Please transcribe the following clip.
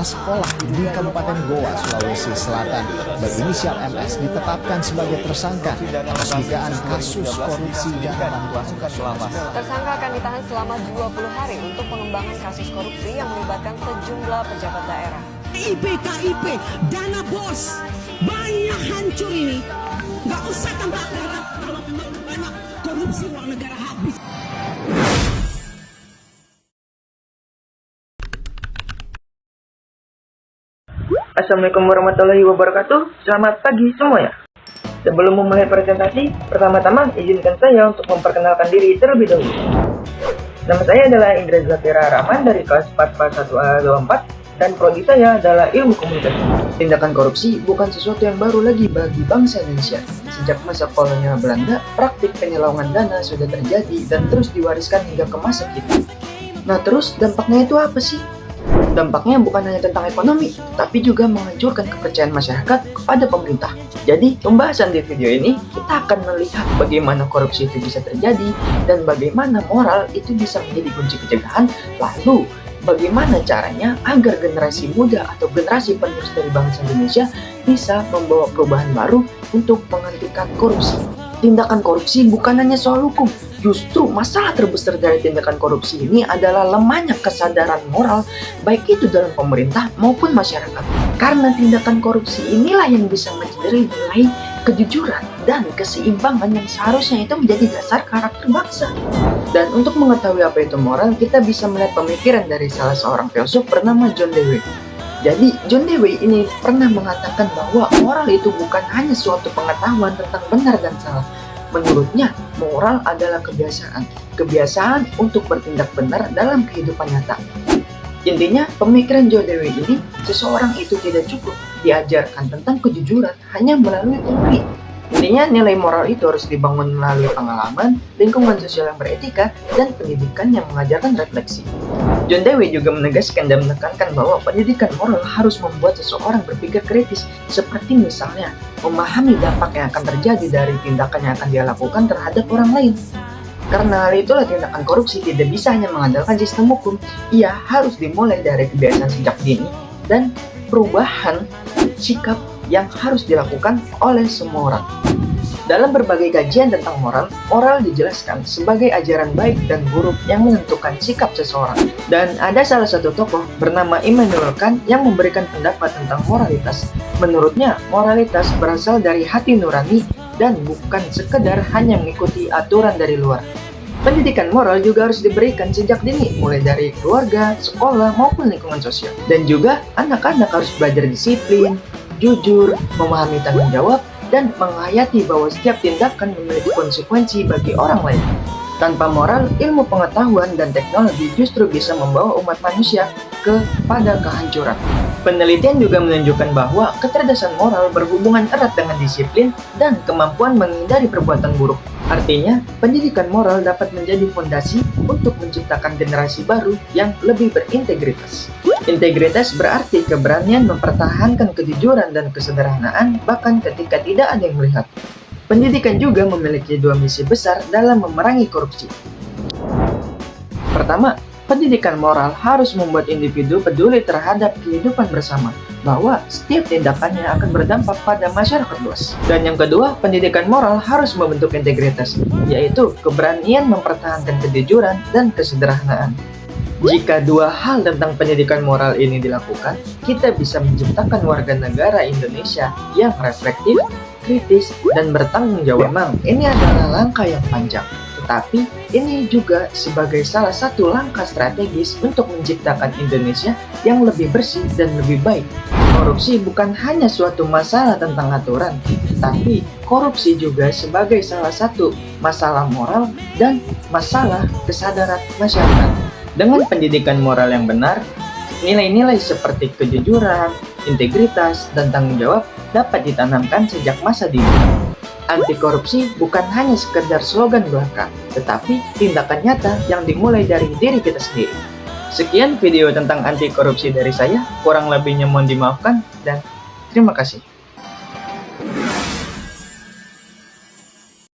sekolah di Kabupaten Goa, Sulawesi Selatan berinisial MS ditetapkan sebagai tersangka atas dugaan kasus korupsi dan bantuan sosial. Tersangka akan ditahan selama 20 hari untuk pengembangan kasus korupsi yang melibatkan sejumlah pejabat daerah. KIP, dana bos, banyak hancur ini. Gak usah tambah berat kalau memang banyak korupsi uang negara habis. Assalamualaikum warahmatullahi wabarakatuh. Selamat pagi semuanya. Sebelum memulai presentasi, pertama-tama izinkan saya untuk memperkenalkan diri terlebih dahulu. Nama saya adalah Indra Zafira Rahman dari kelas 4 1A24 dan prodi saya adalah Ilmu Komunikasi. Tindakan korupsi bukan sesuatu yang baru lagi bagi bangsa Indonesia. Sejak masa kolonial Belanda, praktik penyelewengan dana sudah terjadi dan terus diwariskan hingga ke masa kini. Nah terus dampaknya itu apa sih? Dampaknya bukan hanya tentang ekonomi, tapi juga menghancurkan kepercayaan masyarakat kepada pemerintah. Jadi, pembahasan di video ini, kita akan melihat bagaimana korupsi itu bisa terjadi, dan bagaimana moral itu bisa menjadi kunci pencegahan, lalu bagaimana caranya agar generasi muda atau generasi penerus dari bangsa Indonesia bisa membawa perubahan baru untuk menghentikan korupsi. Tindakan korupsi bukan hanya soal hukum, justru masalah terbesar dari tindakan korupsi ini adalah lemahnya kesadaran moral, baik itu dalam pemerintah maupun masyarakat. Karena tindakan korupsi inilah yang bisa mencederai nilai kejujuran dan keseimbangan yang seharusnya itu menjadi dasar karakter bangsa. Dan untuk mengetahui apa itu moral, kita bisa melihat pemikiran dari salah seorang filsuf bernama John Dewey. Jadi, John Dewey ini pernah mengatakan bahwa moral itu bukan hanya suatu pengetahuan tentang benar dan salah. Menurutnya, moral adalah kebiasaan. Kebiasaan untuk bertindak benar dalam kehidupan nyata. Intinya, pemikiran John Dewey ini, seseorang itu tidak cukup diajarkan tentang kejujuran hanya melalui teori. Intinya, nilai moral itu harus dibangun melalui pengalaman, lingkungan sosial yang beretika, dan pendidikan yang mengajarkan refleksi. John Dewey juga menegaskan dan menekankan bahwa pendidikan moral harus membuat seseorang berpikir kritis, seperti misalnya memahami dampak yang akan terjadi dari tindakan yang akan dia lakukan terhadap orang lain. Karena hal itulah tindakan korupsi tidak bisa hanya mengandalkan sistem hukum, ia harus dimulai dari kebiasaan sejak dini dan perubahan sikap yang harus dilakukan oleh semua orang. Dalam berbagai kajian tentang moral, moral dijelaskan sebagai ajaran baik dan buruk yang menentukan sikap seseorang. Dan ada salah satu tokoh bernama Immanuel Kant yang memberikan pendapat tentang moralitas. Menurutnya, moralitas berasal dari hati nurani dan bukan sekedar hanya mengikuti aturan dari luar. Pendidikan moral juga harus diberikan sejak dini, mulai dari keluarga, sekolah, maupun lingkungan sosial. Dan juga, anak-anak harus belajar disiplin, jujur, memahami tanggung jawab, dan menghayati bahwa setiap tindakan memiliki konsekuensi bagi orang lain. Tanpa moral, ilmu pengetahuan dan teknologi justru bisa membawa umat manusia kepada kehancuran. Penelitian juga menunjukkan bahwa kecerdasan moral berhubungan erat dengan disiplin dan kemampuan menghindari perbuatan buruk. Artinya, pendidikan moral dapat menjadi fondasi untuk menciptakan generasi baru yang lebih berintegritas. Integritas berarti keberanian mempertahankan kejujuran dan kesederhanaan bahkan ketika tidak ada yang melihat. Pendidikan juga memiliki dua misi besar dalam memerangi korupsi. Pertama, pendidikan moral harus membuat individu peduli terhadap kehidupan bersama, bahwa setiap tindakannya akan berdampak pada masyarakat luas. Dan yang kedua, pendidikan moral harus membentuk integritas, yaitu keberanian mempertahankan kejujuran dan kesederhanaan. Jika dua hal tentang pendidikan moral ini dilakukan, kita bisa menciptakan warga negara Indonesia yang reflektif, kritis, dan bertanggung jawab. Memang ini adalah langkah yang panjang, tetapi ini juga sebagai salah satu langkah strategis untuk menciptakan Indonesia yang lebih bersih dan lebih baik. Korupsi bukan hanya suatu masalah tentang aturan, tapi korupsi juga sebagai salah satu masalah moral dan masalah kesadaran masyarakat. Dengan pendidikan moral yang benar, nilai-nilai seperti kejujuran, integritas, dan tanggung jawab dapat ditanamkan sejak masa dini. Anti korupsi bukan hanya sekedar slogan belaka, tetapi tindakan nyata yang dimulai dari diri kita sendiri. Sekian video tentang anti korupsi dari saya, kurang lebihnya mohon dimaafkan, dan terima kasih.